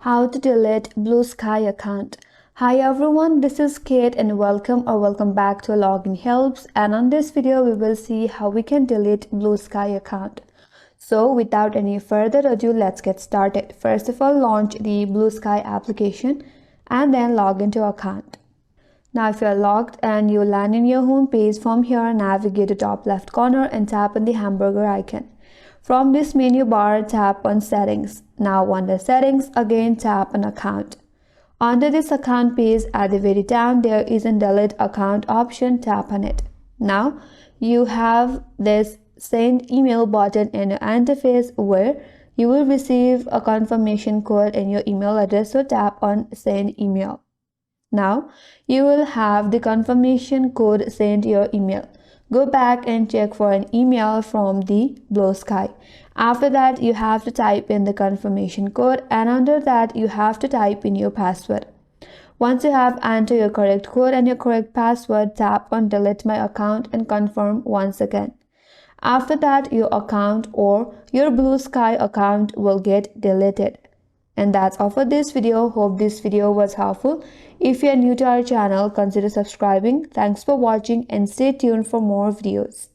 How to delete Bluesky account. Hi everyone, this is Kate and welcome back to Login Helps, and on this video we will see how we can delete Bluesky account. So without any further ado, let's get started. First of all, launch the Bluesky application and then log into account. Now if you are logged and you land in your home page, from here navigate to top left corner and tap on the hamburger icon. From this menu bar, tap on Settings. Now under Settings, again tap on Account. Under this account page, at the very down, there is a Delete Account option. Tap on it. Now you have this Send Email button in your interface where you will receive a confirmation code in your email address. So tap on Send Email. Now you will have the confirmation code sent to your email. Go back and check for an email from the Bluesky. After that, you have to type in the confirmation code, and under that you have to type in your password. Once you have entered your correct code and your correct password, tap on Delete My Account and confirm once again. After that, your account or your Bluesky account will get deleted. And that's all for this video. Hope this video was helpful. If you are new to our channel, consider subscribing. Thanks for watching and stay tuned for more videos.